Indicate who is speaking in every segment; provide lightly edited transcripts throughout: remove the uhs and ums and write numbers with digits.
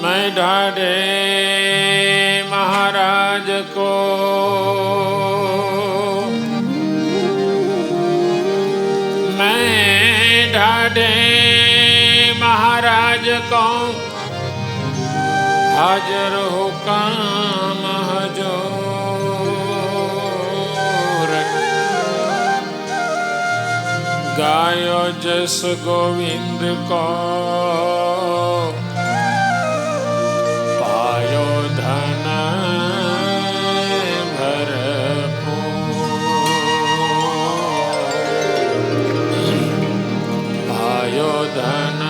Speaker 1: मैं ढाढ़े महाराज को मैं ढाढ़े महाराज को हाजर हुकाम हजूर गायो जस गोविंद को पायो धन पायो धन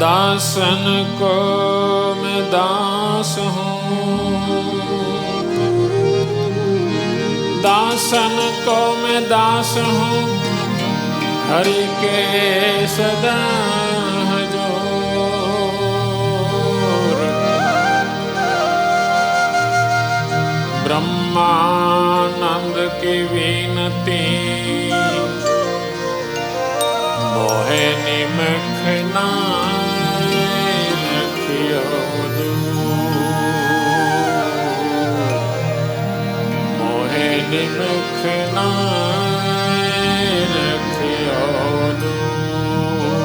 Speaker 1: दासन को मैं दास हूँ दासन को मैं दास हूँ हरि के सदा हजूर ब्रह्मानंद की विनती मोहे निमखना मोहे निमखना रखियो दूर।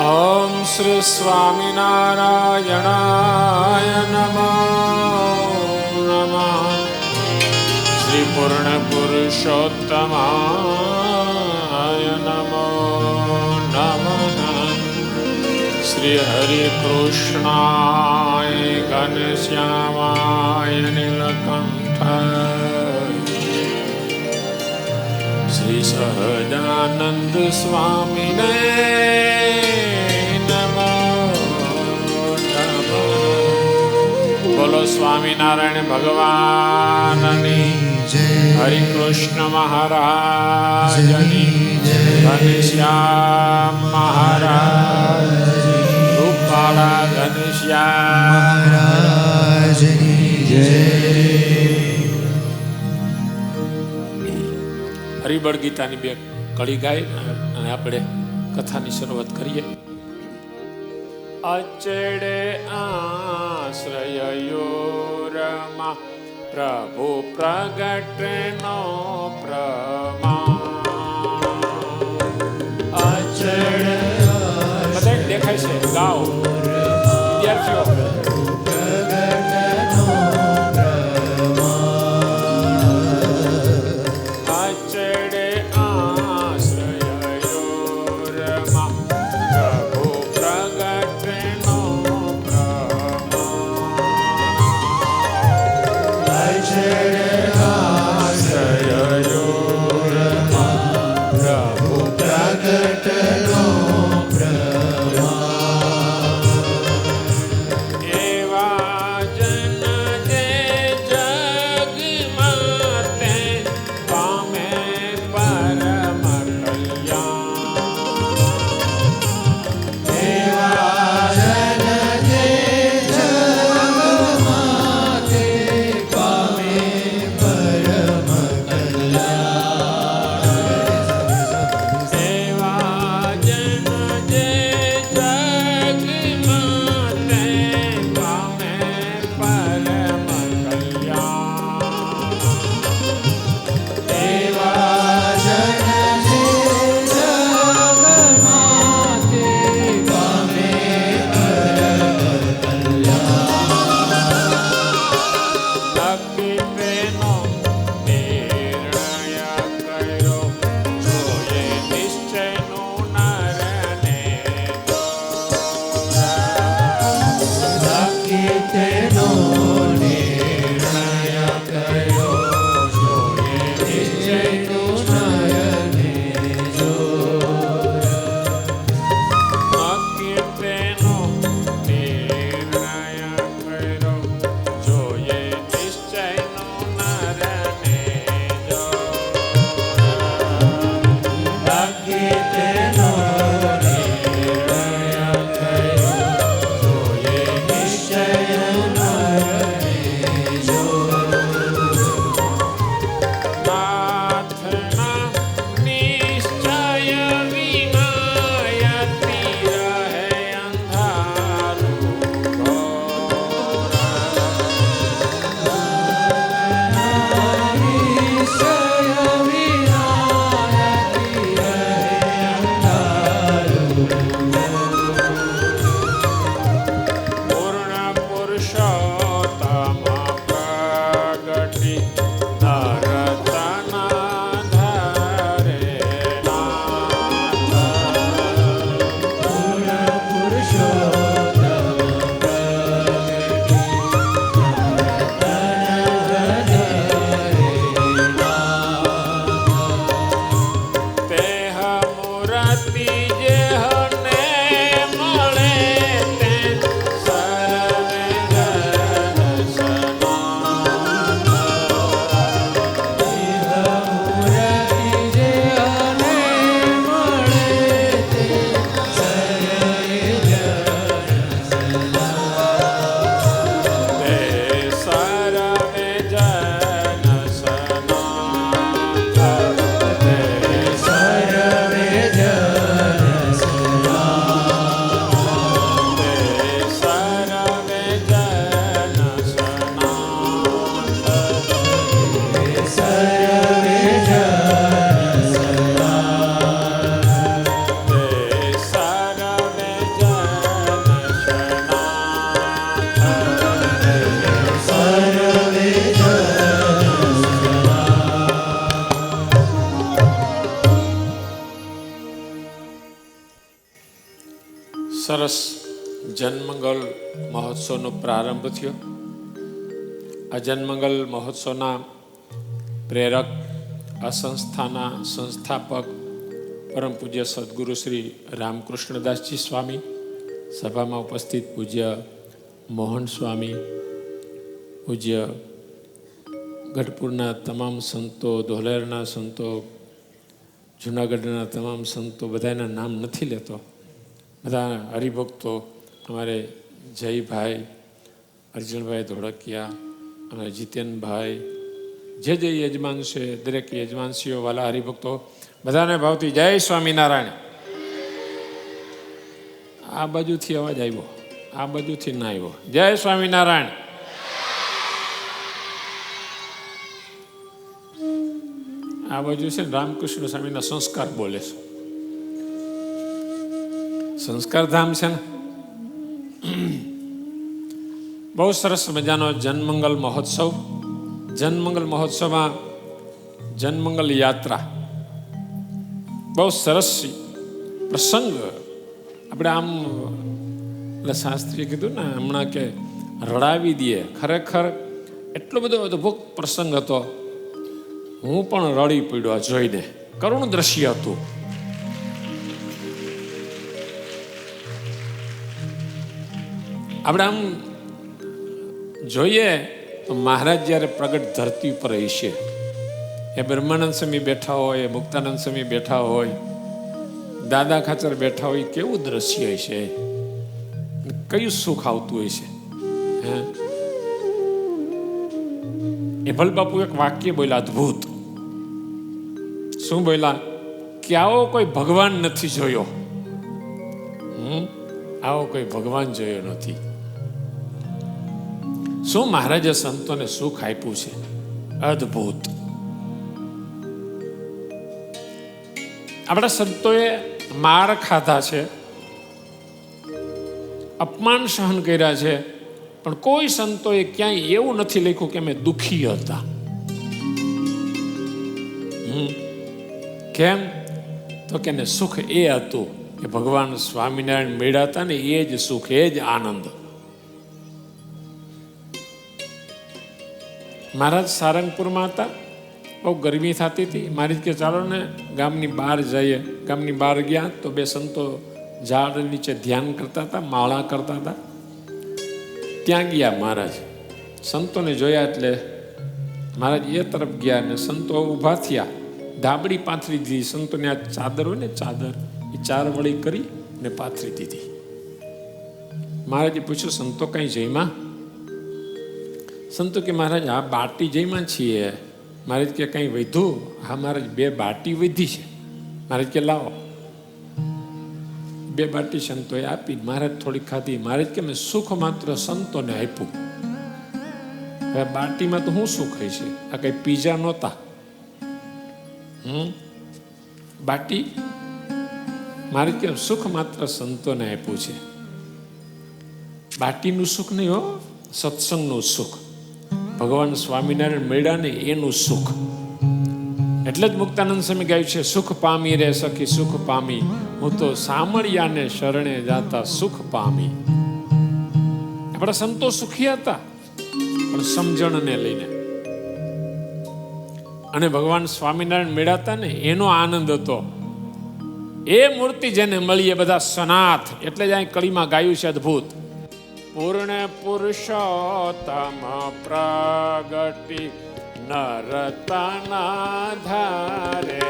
Speaker 1: ओम श्री स्वामीनारायणाय नमो नमः श्री पूर्ण पुरुषोत्तमाय नमो नमः श्री हरि कृष्णाय घनश्यामाय नीलकंठाय श्री सहजानंद स्वामिने नमो नमः। बोलो स्वामीनारायण भगवाननी हरि कृष्ण महाराजनी घनश्याम महाराज रूपाला घनश्याम महाराजनी जय। हरिबळ गीताની બે કડી ગાઈ અને આપણે કથાની શરૂઆત કરીએ. અચડે આશ્રયયોરમાં પ્રભુ પ્રગટનો પ્રમાણ અચડે બધા દેખાય છે ગાઓ વિદ્યાર્થીઓ જનમંગલ મહોત્સવનો પ્રારંભ થયો. આ જનમંગલ મહોત્સવના પ્રેરક, આ સંસ્થાના સંસ્થાપક પરમ પૂજ્ય સદગુરુ શ્રી રામકૃષ્ણદાસજી સ્વામી, સભામાં ઉપસ્થિત પૂજ્ય મોહન સ્વામી, પૂજ્ય ગઢપુરના તમામ સંતો, ધોલેરના સંતો, જૂનાગઢના તમામ સંતો, બધાના નામ નથી લેતો, બધા હરિભક્તો, અમારે જયભાઈ, અર્જુનભાઈ ધોળકિયા, અમારે જીતેનભાઈ, જે યજમાન છે, દરેક યજમાનશ્રીઓ, વાલા હરિભક્તો, બધાને ભાવથી જય સ્વામિનારાયણ. આ બાજુથી અવાજ આવ્યો, આ બાજુથી ના આવ્યો. જય સ્વામિનારાયણ. આ બાજુ છે ને રામકૃષ્ણ સ્વામીના સંસ્કાર બોલે છે, સંસ્કાર ધામ છે ને. બહુ સરસ મજાનો જનમંગલ મહોત્સવ. જનમંગલ મહોત્સવમાં જનમંગલ યાત્રા, બહુ સરસ પ્રસંગ. આપણે આમ એટલે શાસ્ત્રીએ કીધું ને હમણાં કે રડાવી દઈએ, ખરેખર એટલો બધો અદભુત પ્રસંગ હતો. હું પણ રડી પડ્યો જોઈને. કરુણ દ્રશ્ય હતું. આપણે આમ જોઈએ તો મહારાજ જ્યારે પ્રગટ ધરતી ઉપર હશે, એ બ્રહ્માનંદ સ્વામી બેઠા હોય, મુક્તાનંદ સ્વામી બેઠા હોય, દાદા ખાચર બેઠા હોય, કેવું દ્રશ્ય હશે, કયું સુખ આવતું હશે. હે, એભલ બાપુ એક વાક્ય બોલ્યા અદભુત. શું બોલ્યા? કે આવો કોઈ ભગવાન નથી જોયો. આવો કોઈ ભગવાન જોયો નથી. શું મહારાજે સંતોને સુખ આપ્યું છે, અદભુત. આપણા સંતોએ માર ખાધા છે, અપમાન સહન કર્યા છે, પણ કોઈ સંતોએ ક્યાંય એવું નથી લખ્યું કે અમે દુઃખી હતા. કેમ? તો કે સુખ એ હતું કે ભગવાન સ્વામિનારાયણ મળ્યા હતા ને, એ જ સુખ, એ જ આનંદ. મહારાજ સારંગપુરમાં હતા, બહુ ગરમી થતી હતી. મારી કે ચાલો ને ગામની બહાર જઈએ. ગામની બહાર ગયા તો બે સંતો ઝાડ નીચે ધ્યાન કરતા હતા, માળા કરતા હતા. ત્યાં ગયા મહારાજ. સંતોને જોયા એટલે મહારાજ એ તરફ ગયા અને સંતો ઊભા થયા. ધાબડી પાથરી દીધી. સંતોને આ ચાદર હોય ને, ચાદર, એ ચાર વળી કરી ને પાથરી દીધી. મહારાજે પૂછ્યું, સંતો કઈ જઈમાં? સંતો કે મહારાજ આ બાટી જઈમાં છીએ. મહારાજ કે કઈ વધ્યું? હા મહારાજ, 2 બાટી વધી છે. મહારાજ કે લાવો. 2 બાટી સંતોએ આપી. મહારાજ થોડી ખાધી. મહારાજ કે મેં સુખ માત્ર સંતોને આપ્યું. હવે બાટીમાં તો શું સુખ હોય છે? આ કઈ પીઝા નહોતા. બાટી મહારાજ કે સુખ માત્ર સંતોને આપ્યું છે. બાટીનું સુખ નહીં હો, સત્સંગનું સુખ. ભગવાન સ્વામિનારાયણ મળ્યા ને એનું સુખ. એટલે જ મુક્તાનંદ સ્વામી ગાયું છે, સુખ પામી રે સખી સુખ પામી, હું તો સામળિયાને શરણે જાતા સુખ પામી. આપણા સંતો સુખી હતા, પણ સમજણને લઈને. અને ભગવાન સ્વામિનારાયણ મળ્યા હતા ને એનો આનંદ હતો. એ મૂર્તિ જેને મળી એ બધા સનાથ. એટલે જ અહીં કળીમાં ગાયું છે અદભુત, પૂર્ણ પુરુષોત્તમ પ્રગટી નરતના ધારે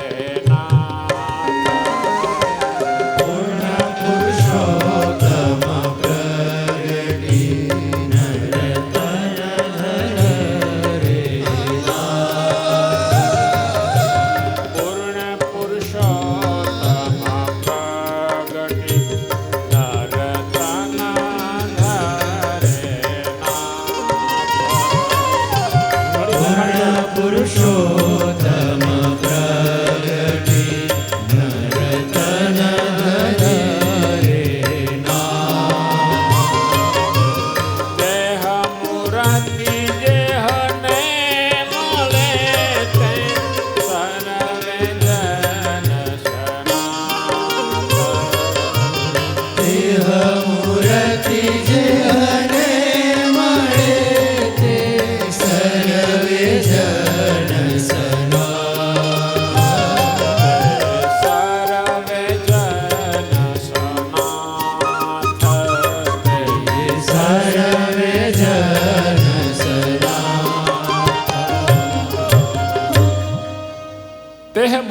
Speaker 1: પૂર્ણ પુરુષોત્તમ પ્રગટી નરતના ધારે પૂર્ણ પુરુષોત્તમ પ્રગટી
Speaker 2: પુરુષોત્તમ પ્રગટ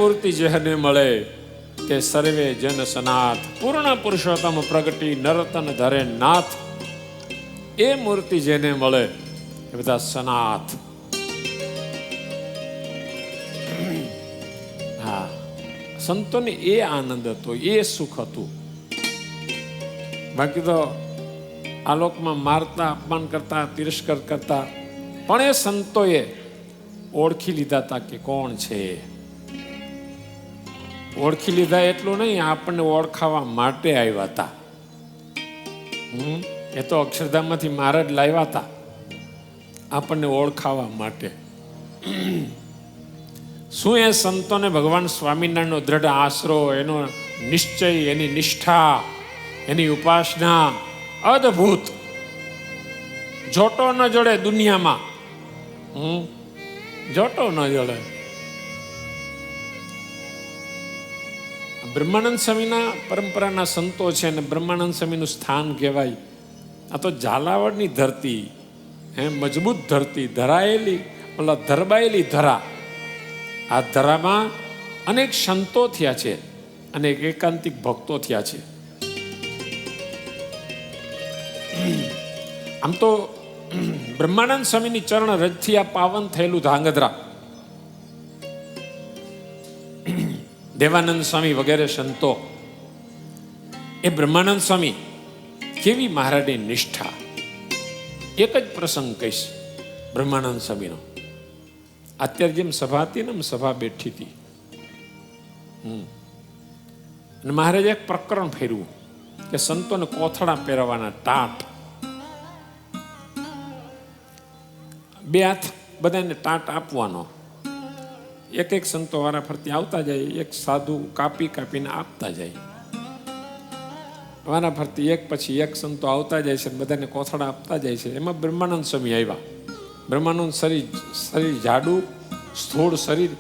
Speaker 1: મૂર્તિ જેને મળે કે સર્વે જન સનાથ, પૂર્ણ પુરુષોત્તમ પ્રગટી નરતન ધરે નાથ, એ મૂર્તિ જેને મળે એ બધા સનાથ. હા, સંતોને એ આનંદ હતો, એ સુખ હતું. બાકી તો આ લોકમાં મારતા, અપમાન કરતા, તિરસ્કાર કરતા, પણ એ સંતોએ ઓળખી લીધા હતા કે કોણ છે. ઓળખી લીધા એટલું નહીં, આપણને ઓળખાવા માટે આવ્યા હતા. એ તો અક્ષરધામમાંથી મહારાજ લાવ્યા હતા આપણને ઓળખાવા માટે. શું એ સંતોને ભગવાન સ્વામિનારાયણનો દ્રઢ આશરો, એનો નિશ્ચય, એની નિષ્ઠા, એની ઉપાસના અદ્ભુત. જોટો ન જોડે દુનિયામાં, જોટો ન જોડે. બ્રહ્માનંદ સ્વામીના પરંપરાના સંતો છે અને બ્રહ્માનંદ સ્વામીનું સ્થાન કહેવાય. આ તો ઝાલાવાડની ધરતી, મજબૂત ધરતી, ધરાયેલી, મતલબ ધરબાયેલી ધરા. આ ધરામાં અનેક સંતો થયા છે, અનેક એકાંતિક ભક્તો થયા છે. આમ તો બ્રહ્માનંદ સ્વામીની ચરણ રજથી આ પાવન થયેલું ધાંગધ્રા, દેવાનંદ સ્વામી વગેરે સંતો, એ બ્રહ્માનંદ સ્વામી કેવી મહારાજની નિષ્ઠા. એક જ પ્રસંગ કહીશ બ્રહ્માનંદ સ્વામીનો. અત્યારે જેમ સભા હતી ને, સભા બેઠી હતી અને મહારાજે એક પ્રકરણ ફેરવું કે સંતોને કોથળા પહેરવાના, ટાટ. બે હાથ બધાને ટાટ આપવાનો. એક એક સંતો વારા ફરતી આવતા જાય, એક સાધુ કાપી કાપીને આપતા જાય. વારા ફરતી એક પછી એક સંતો આવતા જાય છે, બધાને કોથળા આપતા જાય છે. એમાં બ્રહ્માનંદ સ્વામી આવ્યા. બ્રહ્માનંદ શરીર જાડું, સ્થૂળ શરીર,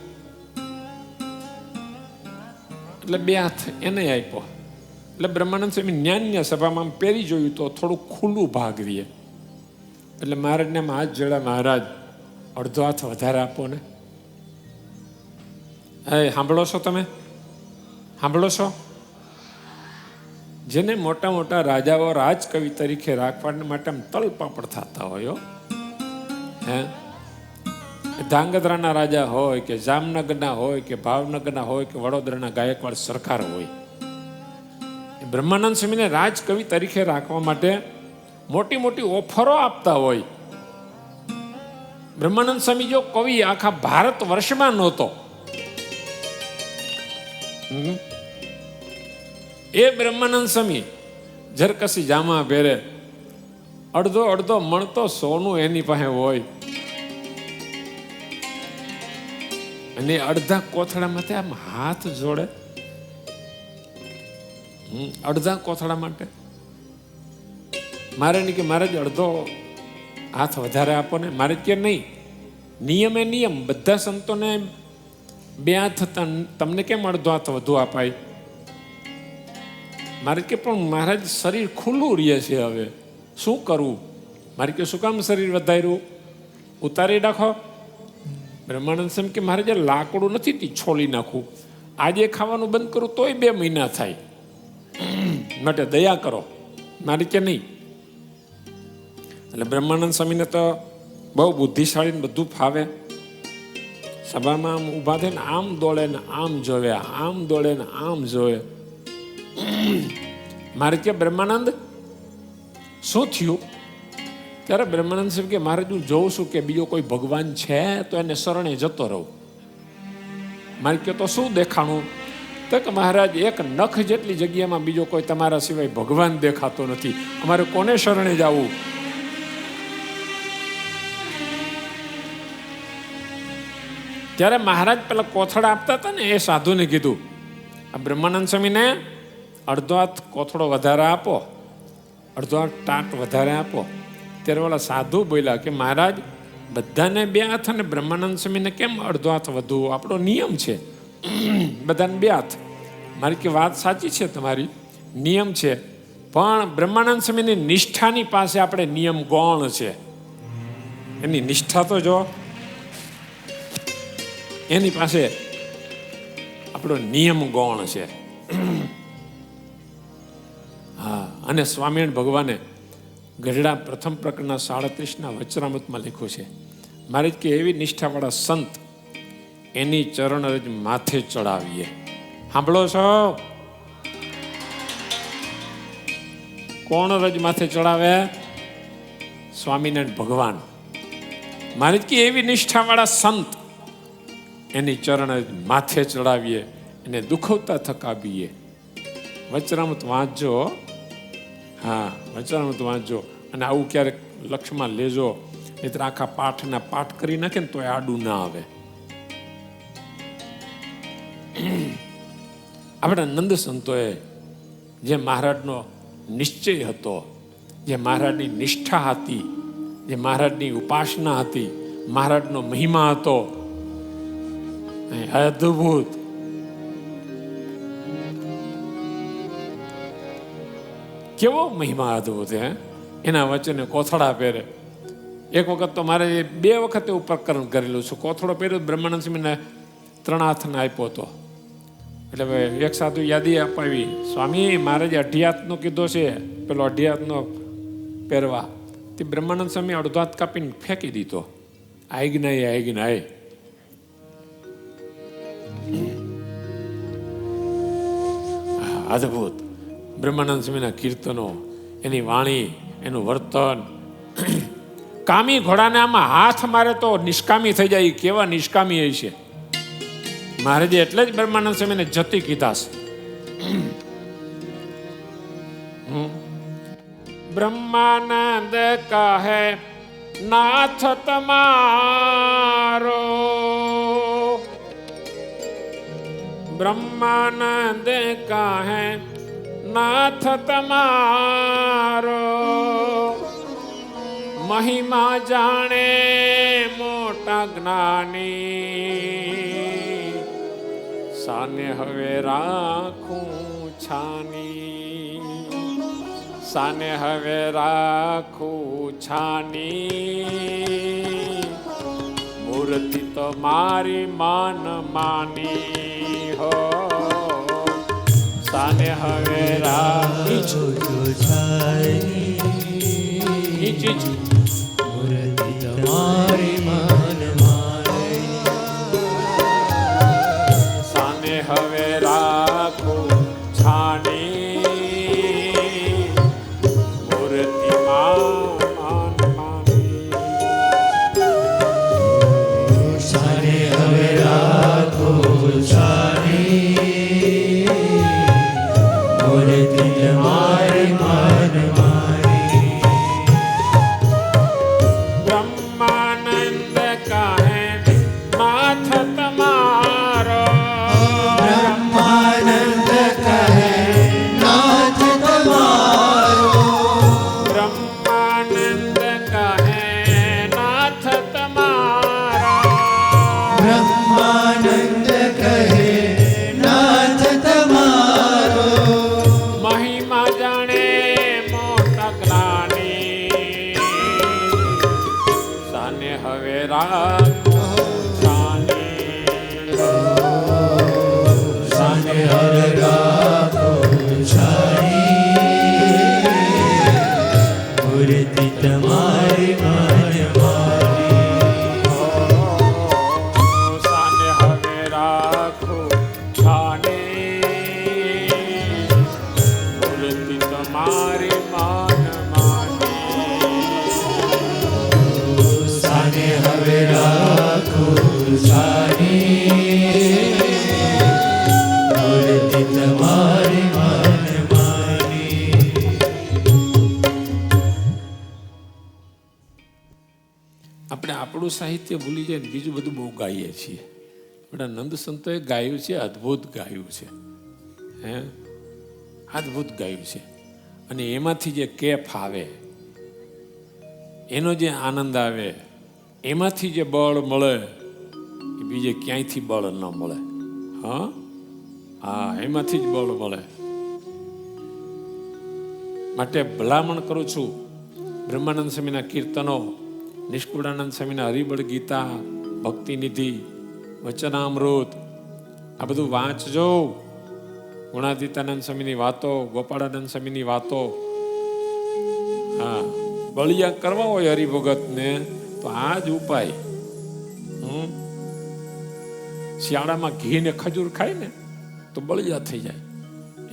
Speaker 1: એટલે બે હાથ એને આપ્યો. એટલે બ્રહ્માનંદ સ્વામી જ્ઞાનની સભામાં પહેરી જોયું તો થોડું ખુલ્લું ભાગ દે. એટલે મહારાજને હાથ જોડ્યા, મહારાજ અડધો હાથ વધારે આપો ને. સાંભળો છો તમે? સાંભળો છો? જેને મોટા મોટા રાજાઓ રાજકવિ તરીકે રાખવા માટે આમ તલપાપડ થતા હોય, ધાંગધ્રાના રાજા હોય કે જામનગરના હોય કે ભાવનગરના હોય કે વડોદરાના ગાયકવાડ સરકાર હોય, બ્રહ્માનંદ સ્વામીને રાજકવિ તરીકે રાખવા માટે મોટી મોટી ઓફરો આપતા હોય. બ્રહ્માનંદ સ્વામી જો કવિ આખા ભારત વર્ષમાં નહોતો, એ બ્રહ્માનંદ સ્વામી જરકસી જામા પહેરે, અડધો અડધો મણતો સોનું એની પાસે હોય, અને અડધા કોથળામાંથી આમ હાથ જોડે, અડધા કોથળા માટે. મારે નહીં કે મહારાજ અડધો હાથ વધારે આપો ને. મારે કે નહીં, નિયમ એ નિયમ. બધા સંતોને બે હાથ હતા, તમને કેમ અડધો હાથ વધુ અપાય? મારે કે પણ મહારાજ શરીર ખુલ્લું રહે છે, હવે શું કરવું? મારે કે શું કામ શરીર વધાર્યું? ઉતારી નાખો. બ્રહ્માનંદ સ્વામી કે મારે જે લાકડું નથી છોલી નાખવું, આજે ખાવાનું બંધ કરું તોય 2 મહિના થાય, માટે દયા કરો. મારે કે નહીં. એટલે બ્રહ્માનંદ સ્વામીને તો બહુ બુદ્ધિશાળી ને બધું ફાવે. સભામાં આમ ઊભા થઈને આમ દોડે ને આમ જોવે, આમ દોડે ને આમ જોવે. મારે કે બ્રહ્માનંદ શું થયું? ત્યારે બ્રહ્માનંદ સાહેબ કે મારે હું જોઉં છું કે બીજો કોઈ ભગવાન છે તો એને શરણે જતો રહું. મારે કે તો શું દેખાણું? તો કે મહારાજ એક નખ જેટલી જગ્યામાં બીજો કોઈ તમારા સિવાય ભગવાન દેખાતો નથી, અમારે કોને શરણે જવું? ત્યારે મહારાજ પેલા કોથળા આપતા હતા ને, એ સાધુને કીધું, આ બ્રહ્માનંદ સ્વામીને અડધો હાથ કોથળો વધારે આપો, અડધો હાથ ટાટ વધારે આપો. ત્યારે ઓલા સાધુ બોલ્યા કે મહારાજ બધાને 2 હાથ અને બ્રહ્માનંદ સ્વામીને કેમ અડધો હાથ વધુ? આપણો નિયમ છે બધાને 2 હાથ. મારી કે વાત સાચી છે તમારી, નિયમ છે, પણ બ્રહ્માનંદ સ્વામીની નિષ્ઠાની પાસે આપણે નિયમ ગૌણ છે. એની નિષ્ઠા તો જો, એની પાસે આપણો નિયમ ગૌણ છે. હા, અને સ્વામિનારાયણ ભગવાને ગઢડા પ્રથમ પ્રકરણના 37ના વચરામૃતમાં લખ્યું છે, મહારાજ કે એવી નિષ્ઠાવાળા સંત એની ચરણ રજ માથે ચડાવીએ. સાંભળો છો? કોણ રજ માથે ચડાવે? સ્વામિનારાયણ ભગવાન. મહારાજ કે એવી નિષ્ઠાવાળા સંત એની ચરણ રજ માથે ચડાવીએ, એને દુખવતા થકાવીએ. વચરામૃત વાંચજો. હા, વચરામૃત વાંચજો. અને આવું ક્યારેક લક્ષમાં લેજો, નહીતર આખા પાઠના પાઠ કરી નાખે ને તો એ આડું ના આવે. આપણા નંદ સંતોએ જે મહારાજનો નિશ્ચય હતો, જે મહારાજની નિષ્ઠા હતી, જે મહારાજની ઉપાસના હતી, મહારાજનો મહિમા હતો, અદ્ભુત. કેવો મહિમા અદ્ભુત હે! એના વચ્ચે કોથળા પહેરે. એક વખત તો મારે 2 વખત એવું પ્રકરણ કરેલું છે. કોથળો પહેર્યો બ્રહ્માનંદ સ્વામીને 3 હાથને આપ્યો હતો. એટલે એક સાધુ યાદી અપાવી, સ્વામી મહારાજે 2 હાથનો કીધો છે, પેલો 2 હાથનો પહેરવા. તે બ્રહ્માનંદ સ્વામી અડધો હાથ કાપીને ફેંકી દીધો. આજ્ઞાએ અદ્ભુત. બ્રહ્માનંદ સ્વામીના કીર્તનો, એની વાણી, એનું વર્તન. કામી ઘોડાને આમાં હાથ મારે તો નિષ્કામી થઈ જાય. કેવા નિષ્કામી હોય છે મહારાજે. એટલે જ બ્રહ્માનંદ સ્વામીને જતી કીધા છે. બ્રહ્માનંદ કહે નાથ તમારો, બ્રહ્માનંદ કહે નાથ તમારો, મહિમા જાણે મોટા જ્ઞાની, સાને હવે રાખું છાની, સાને હવે રાખું છાની, મૂર્તિ તો મારી માન માની હો, સાને હવે રાખું છાની, મૂર્તિ તો મારી માન માની, સાને હવે રાખું છાની, મૂર્તિ માન માની, સાને હવે રાખું છાની, મૂર્તિ મારી માન માની. બ્રહ્માનંદ કહે નાથ તમારો,
Speaker 2: બ્રહ્માનંદ કહે નાથ તમારો,
Speaker 1: બ્રહ્માનંદ કહે નાથ તમારો,
Speaker 2: બ્રહ્માનંદ કહે નાથ તમારો,
Speaker 1: મહિમા જાણે મોટા જ્ઞાની, સાને હવે રાખો છાની,
Speaker 2: સાને હવે રાખો છાની, મૂર્તિ તમારી માન માની,
Speaker 1: સાને હવે રાખો છાની, મૂર્તિ તમારી માન માની,
Speaker 2: સાને હવે રાખો છાની, મૂર્તિ તમારી માન માની.
Speaker 1: આપણે આપણું સાહિત્ય ભૂલી જાય ને બીજું બધું બહુ ગાઈએ છીએ. આપણા નંદ સંતોએ ગાયું છે, અદ્ભુત ગાયું છે, હે અદ્ભુત ગાયું છે. અને એમાંથી જે કેફ આવે, એનો જે આનંદ આવે, એમાંથી જે બળ મળે એ બીજે ક્યાંયથી બળ ન મળે. હા હા, એમાંથી જ બળ મળે. માટે ભલામણ કરું છું, બ્રહ્માનંદ સ્વામીના કીર્તનો, નિષ્કુળાનંદ સ્વામીના હરિબળ ગીતા, ભક્તિ નિધિ, વચનામૃત, આ બધું વાંચજો. ગુણાતીતાનંદ સ્વામીની વાતો, ગોપાળાનંદ સ્વામીની વાતો. હા, બળિયા કરવા હોય હરિભગતને તો આ જ ઉપાય. શિયાળામાં ઘી ને ખજૂર ખાય ને તો બળિયા થઈ જાય.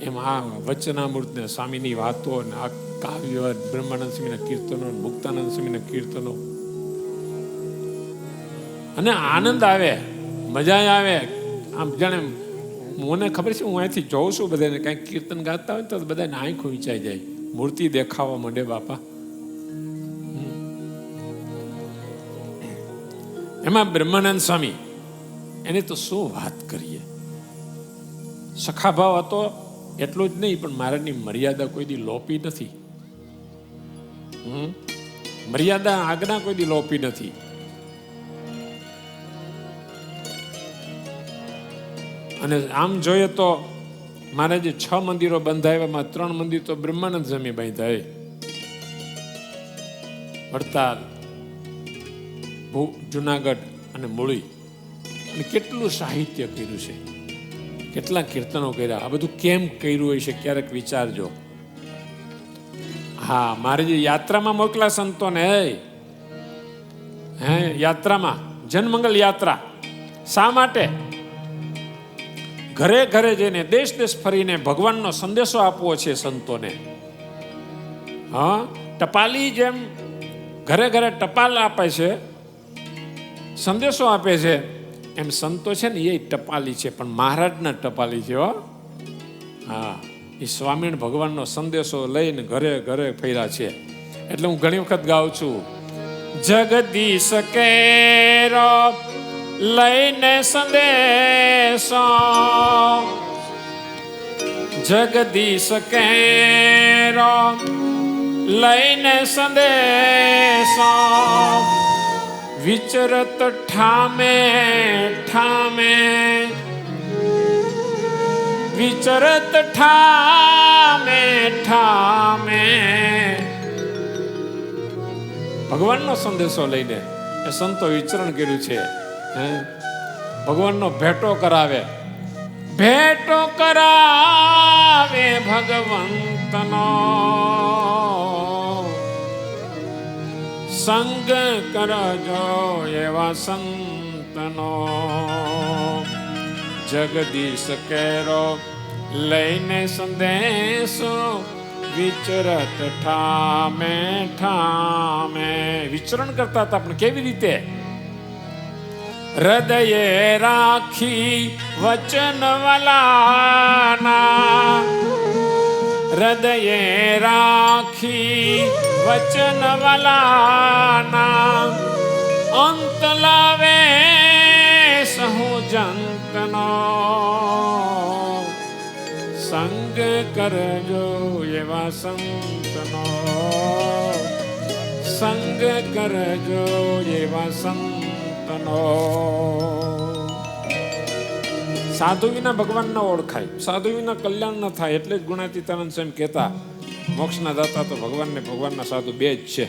Speaker 1: એમ આ વચનામૃત ને સ્વામીની વાતો ને આ કાવ્ય, બ્રહ્માનંદ સ્વામીના કીર્તનો, મુક્તાનંદ સ્વામીના કીર્તનો, અને આનંદ આવે, મજા આવે. આમ જાણે મને ખબર છે, હું અહીંથી જોઉં છું બધાને કાંઈક કીર્તન ગાતા હોય તો બધાને આંખો વિચાઈ જાય, મૂર્તિ દેખાવા માંડે બાપા. એમાં બ્રહ્માનંદ સ્વામી, એની તો શું વાત કરીએ. સખાભાવ હતો એટલું જ નહીં, પણ મહારાજની મર્યાદા કોઈ દી લોપી નથી. મર્યાદા આજ્ઞા કોઈ દી લોપી નથી. અને આમ જોઈએ તો મહારાજે 6 મંદિરો બંધાવ્યામાં 3 મંદિર તો બ્રહ્માનંદ સ્વામી બાંધ્યા. વડતાલ, જુનાગઢ અને મૂળી. અને કેટલું સાહિત્ય કર્યું છે, કેટલા કીર્તનો કર્યા. આ બધું કેમ કર્યું હોય છે ક્યારેક વિચારજો. હા, મારે જે યાત્રામાં મોકલા સંતોને, હે યાત્રામાં, જનમંગલ યાત્રા, શા માટે? ઘરે ઘરે જઈને, દેશ દેશ ફરીને ભગવાનનો સંદેશો આપવો છે સંતોને. હા, ટપાલી જેમ ઘરે ઘરે ટપાલ આપે છે, સંદેશો આપે છે, એમ સંતો છે ને એ ટપાલી છે, પણ મહારાજના ટપાલી છે. હા, એ સ્વામિનારાયણ ભગવાનનો સંદેશો લઈને ઘરે ઘરે ફર્યા છે. એટલે હું ઘણી વખત ગાઉં છું, જગદીશ કેરો લઈને સંદેશો, જગદીશ કેરો લઈને સંદેશો, વિચરત ઠામે ઠામે, વિચરત ઠામે ઠામે. ભગવાનનો સંદેશો લઈને એ સંતો વિચરણ કર્યું છે. ભગવાનનો ભેટો કરાવે, ભેટો કરાવે ભગવંતનો, સંગ કરજો એવા સંતનો. જગદીશ કેરો લઈને સંદેશો, વિચરત ઠામે ઠામે. વિચરણ કરતા હતા, પણ કેવી રીતે? હૃદયે રાખી વચન વાલાના, હૃદયે રાખી વચન વાલાના, અંત લાવે સહુ જંતનો, સંગ કરજો એવા સંતનો, સંગ કરજો એવા સંતનો. સાધુ વિના ભગવાન ન ઓળખાય, સાધુ વિના કલ્યાણ ન થાય. એટલે જ ગુણાતીતાનંદ સ્વામી કહેતા, મોક્ષના દાતા તો ભગવાન ને ભગવાનના સાધુ બે જ છે.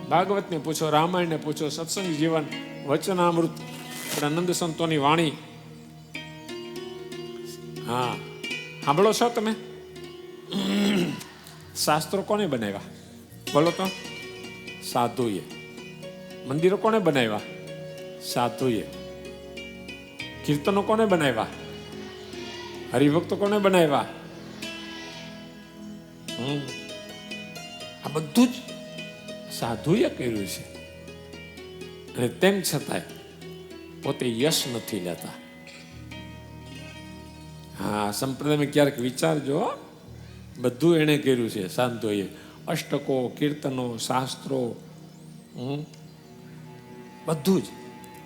Speaker 1: ભાગવતને પૂછો, રામાયણને પૂછો, સત્સંગ જીવન, વચનામૃત, આનંદ સંતોની વાણી. હા, સાંભળો છો તમે? શાસ્ત્રો કોને બનાવ્યા બોલો તો? સાધુએ. મંદિરો કોને બનાવ્યા? સાધુએ. કીર્તનો કોને બનાવ્યા? હરિભક્તો કોને બનાવ્યા? આ બધું જ સાધુએ કર્યું છે. અને તેમ છતાંય પોતે યશ નથી લેતા. હા, સંપ્રદાયમાં ક્યારેક વિચારજો, બધું એણે કર્યું છે સાધુએ. અષ્ટકો, કીર્તનો, શાસ્ત્રો, બધું જ.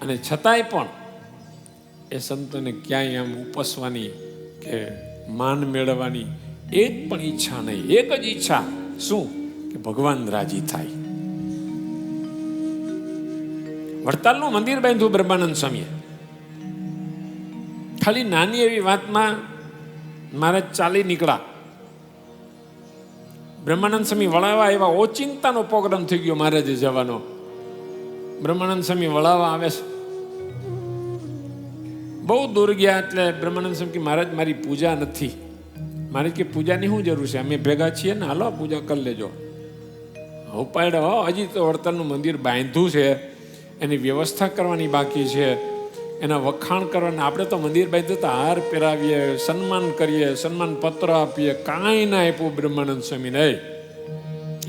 Speaker 1: અને છતાંય પણ એ સંતોને ક્યાંય આમ ઉપસવાની કે માન મેળવવાની એક પણ ઈચ્છા નહીં. એક જ ઈચ્છા, શું? કે ભગવાન રાજી થાય. વડતાલનું મંદિર બાંધ્યું બ્રહ્માનંદ સ્વામીએ. ખાલી નાની એવી વાતમાં મારે ચાલી નીકળ્યા. બ્રહ્માનંદ સ્વામી વળાવવા એવા ઓચિંતાનો પ્રોગ્રામ થઈ ગયો મહારાજે જવાનો. બ્રહ્માનંદ સ્વામી વળાવવા આવે છે, બહુ દૂર ગયા એટલે બ્રહ્માનંદ સ્વામી કે મહારાજ મારી પૂજા નથી. મારે કે પૂજાની શું જરૂર છે, અમે ભેગા છીએ ને, હાલો પૂજા કરી લેજો. ઉપાડે હજી તો વડતાલનું મંદિર બાંધ્યું છે, એની વ્યવસ્થા કરવાની બાકી છે, એના વખાણ કરવાના. આપણે તો મંદિર બાંધ્યું તો હાર પહેરાવીએ, સન્માન કરીએ, સન્માન પત્ર આપીએ, કાંઈ ના આપ્યું બ્રહ્માનંદ સ્વામીને.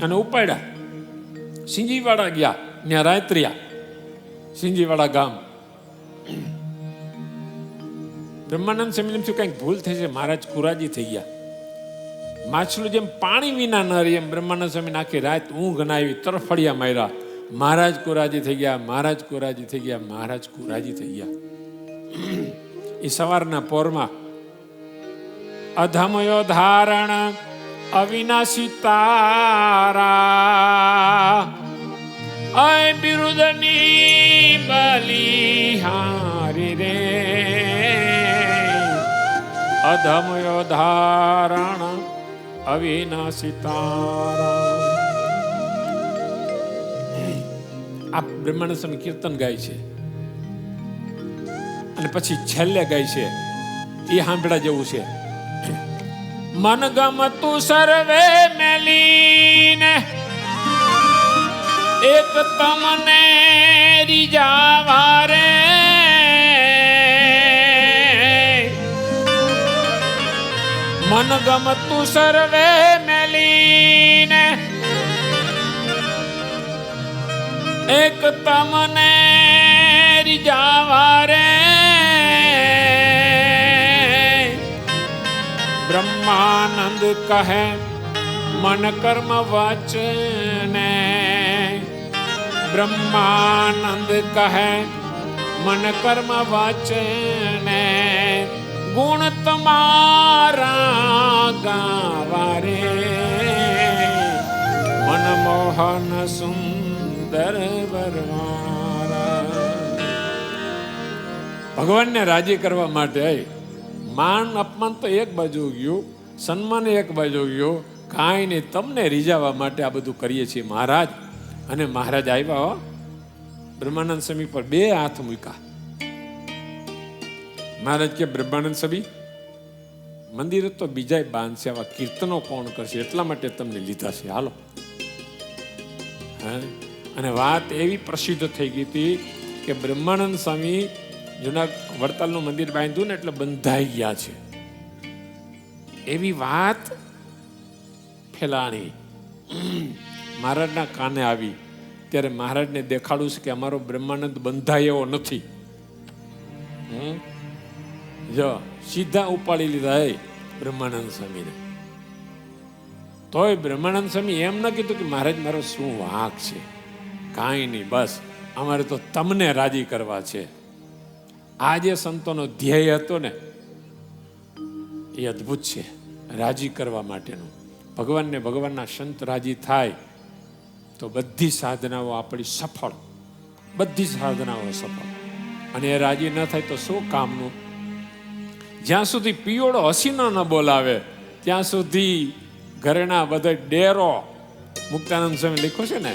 Speaker 1: અને ઉપાડ્યા સિંજીવાડા ગયા, ત્યાં રાત્રિયા સિંજીવાડા ગામ. બ્રહ્માનંદ સ્વામીને એમ થયું કંઈક ભૂલ થઈ છે, મહારાજ કુરાજી થઈ ગયા. માછલું જેમ પાણી વિના ન રહી એમ બ્રહ્માનંદ સ્વામી આખી રાત ઊંઘ ના આવી, તરફડિયા માર્યા. મહારાજ કુરાજી થઈ ગયા, મહારાજ કુરાજી થઈ ગયા, મહારાજ કુરાજી થઈ ગયા. એ સવારના પોરમાં અધમયો ધારણ અવિનાશી તારા અય બિરુદની બલિહારી રે અધમયો ધારણ અવિનાશી તારા. આ બ્રહ્માનંદ સ્વામી કીર્તન ગાય છે અને પછી છેલ્લે ગાય છે, એ સાંભળા જેવું છે. મન ગમતું સર્વે મેલીને એક તમને રીજાવા રે મન ગમતું સર્વે મેલીને એક તમને રીજાવા રે બ્રહ્માનંદ કહે મન કર્મ વચને બ્રહ્માનંદ કહે મન કર્મ વચને ગુણ તમારા ગાવા રે મનમોહન સુંદર વરવારા. ભગવાનને રાજી કરવા માટે માન અપમાન તો એક બાજુ ગયું, સન્માન એક બાજુ ગયું, કાંઈ નહીં, તમને રીઝાવવા માટે આ બધું કરીએ છીએ મહારાજ. અને મહારાજ આવ્યા, બ્રહ્માનંદ સ્વામી પર બે હાથ મૂક્યા. મહારાજ કે બ્રહ્માનંદ સ્વામી મંદિર તો બીજા બાંધશે, આવા કીર્તનો કોણ કરશે, એટલા માટે તમને લીધા છે, હાલો. અને વાત એવી પ્રસિદ્ધ થઈ ગઈ હતી કે બ્રહ્માનંદ સ્વામી જૂના વડતાલનું મંદિર બાંધ્યું ને એટલે બંધાઈ ગયા છે, એવી વાત ફેલાણી. મહારાજના કાને આવી ત્યારે મહારાજને દેખાડું છે કે અમારો બ્રહ્માનંદ બંધાય એવો નથી. જો સીધા ઉપાડી લીધા બ્રહ્માનંદ સ્વામીને. તોય બ્રહ્માનંદ સ્વામી એમ ન કીધું કે મહારાજ મારો શું વાંક છે, કાંઈ નહીં, બસ અમારે તો તમને રાજી કરવા છે. આ જે સંતોનો ધ્યેય હતો ને એ અદ્ભુત છે, રાજી કરવા માટેનું. ભગવાનને ભગવાનના સંત રાજી થાય તો બધી સાધનાઓ આપણી સફળ, બધી સાધનાઓ સફળ. અને એ રાજી ન થાય તો શું કામનું? જ્યાં સુધી પિયોડો હસીનો ન બોલાવે ત્યાં સુધી ઘરેણા બધો ડેરો, મુક્તાનંદ સ્વામી લખ્યું છે ને,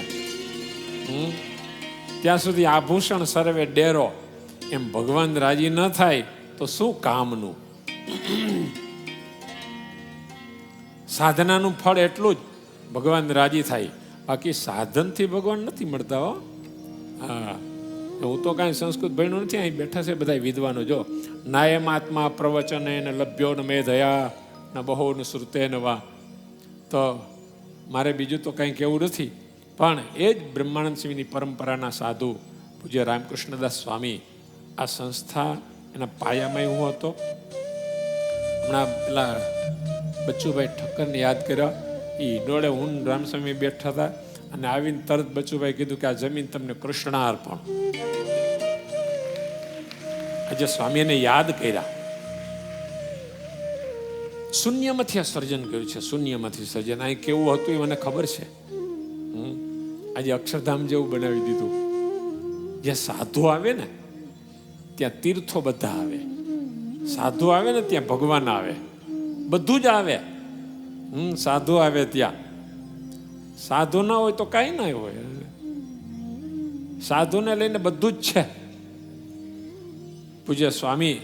Speaker 1: ત્યાં સુધી આભૂષણ સર્વે ડેરો. એમ ભગવાન રાજી ન થાય તો શું કામનું? સાધનાનું ફળ એટલું જ, ભગવાન રાજી થાય, બાકી સાધનથી ભગવાન નથી મળતા. હો હા, હું તો કાંઈ સંસ્કૃત ભણ્યું નથી, અહીં બેઠા છે બધા વિદ્વાનો. જો નાયમાત્મા પ્રવચન એને લભ્યો ન મે ધયા ન બહો ન શ્રુતે ન વા. તો મારે બીજું તો કંઈ કહેવું નથી, પણ એ જ બ્રહ્માનંદ સ્વામીની પરંપરાના સાધુ પૂજ્ય રામકૃષ્ણદાસ સ્વામી, આ સંસ્થા એના પાયામાં હું હતો. હમણાં પેલા બચ્ચુભાઈ ઠક્કરને યાદ કર્યા, એ ડોળે હું રામસ્વામી બેઠા હતા અને આવીને તરત બચ્ચુભાઈ કીધું કે આ જમીન તમને કૃષ્ણાર્પણ. આજે સ્વામીને યાદ કર્યા. શૂન્યમાંથી આ સર્જન કર્યું છે, શૂન્યમાંથી સર્જન. અહીં કેવું હતું એ મને ખબર છે. આજે અક્ષરધામ જેવું બનાવી દીધું. જ્યાં સાધુ આવે ને ત્યાં તીર્થો બધા આવે, સાધુ આવે ને ત્યાં ભગવાન આવે, બધું જ આવે. સાધુ આવે ત્યાં, સાધુ ના હોય તો કઈ ના હોય. સાધુને લઈને બધું જ છે. પૂજ્ય સ્વામી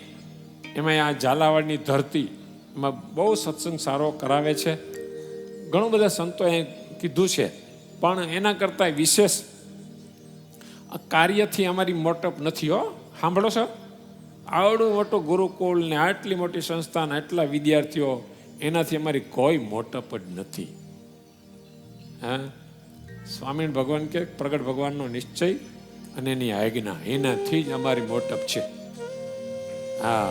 Speaker 1: એમાં આ ઝાલાવાડની ધરતી એમાં બહુ સત્સંગ સારો કરાવે છે. ઘણું બધા સંતોએ કીધું છે, પણ એના કરતાં વિશેષ કાર્યથી અમારી મોટપ નથી. હો, સાંભળો છો? આવડું મોટું ગુરુકુળ ને આટલી મોટી સંસ્થા ને આટલા વિદ્યાર્થીઓ, એનાથી અમારી કોઈ મોટપ જ નથી. હા, સ્વામિનારાયણ ભગવાન કે પ્રગટ ભગવાનનો નિશ્ચય અને એની આજ્ઞા, એનાથી જ અમારી મોટપ છે. હા,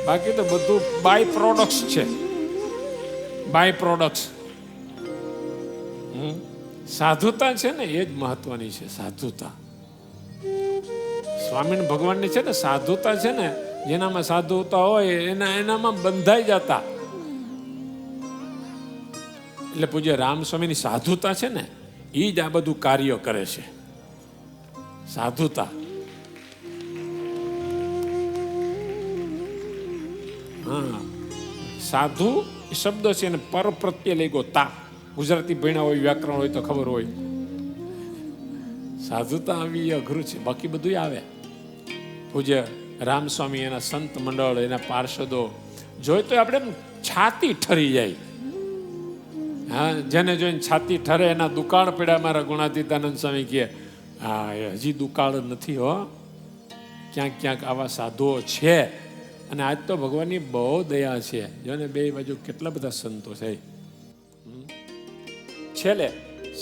Speaker 1: બાકી તો બધું બાય પ્રોડક્ટ્સ છે. By products. સાધુતા છે ને એ જ મહત્વની છે. સાધુતા સ્વામિનારાયણ ભગવાનની છે ને, સાધુતા છે ને, જેનામાં સાધુતા હોય એનામાં બંધાઈ જતા. એટલે પૂજ્ય રામસ્વામીની સાધુતા છે ને, એ જ આ બધું કાર્ય કરે છે. સાધુતા. હા, સાધુ શબ્દ છે ને પર પ્રત્યે લઈ ગયો તા. ગુજરાતી ભણ્યા હોય, વ્યાકરણ હોય તો ખબર હોય. સાધુતા આવી અઘરું છે, બાકી બધું આવે. પૂજ્ય રામસ્વામી, એના સંત મંડળ, એના પાર્ષદો જોઈ તો આપણે છાતી ઠરી જાય. હા, જેને જોઈને છાતી ઠરે એના દુકાળ પડ્યા. મારા ગુણાતીતાનંદ સ્વામી કહે, હા, એ હજી દુકાળ નથી. હો, ક્યાંક ક્યાંક આવા સાધુઓ છે. અને આજ તો ભગવાનની બહુ દયા છે. જોને બે બાજુ કેટલા બધા સંતો છે. છેલ્લે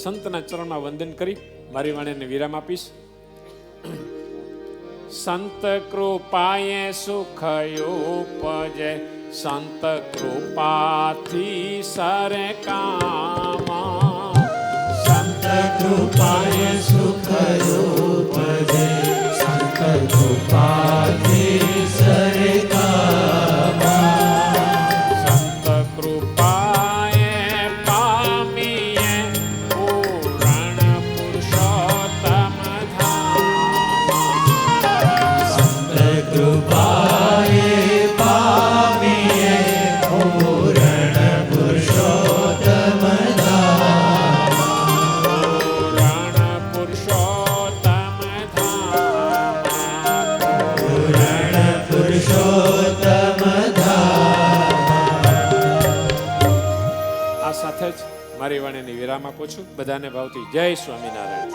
Speaker 1: સંતના ચરણમાં વંદન કરી મારી વાણીને વિરામ આપીશ. સંત કૃપાએ સુખ ઉપજે, સંત કૃપાથી સરે કામ.
Speaker 2: સંત કૃપાએ સુખ ઉપજે, સંત કૃપાથી સરે કામ.
Speaker 1: સંત કૃપાએ પામીએ પૂરણ પુરુષોત્તમ ધામ.
Speaker 2: સંત કૃપાએ પામીએ પૂરણ પુરુષોત્તમ ધામ.
Speaker 1: પૂરણ પુરુષોત્તમ ધામ.
Speaker 2: પૂરણ પુરુષોત્તમ ધામ.
Speaker 1: આ સાથે જ મારી વાણીને વિરામ આપું છું. બધાને ભાવથી જય સ્વામિનારાયણ.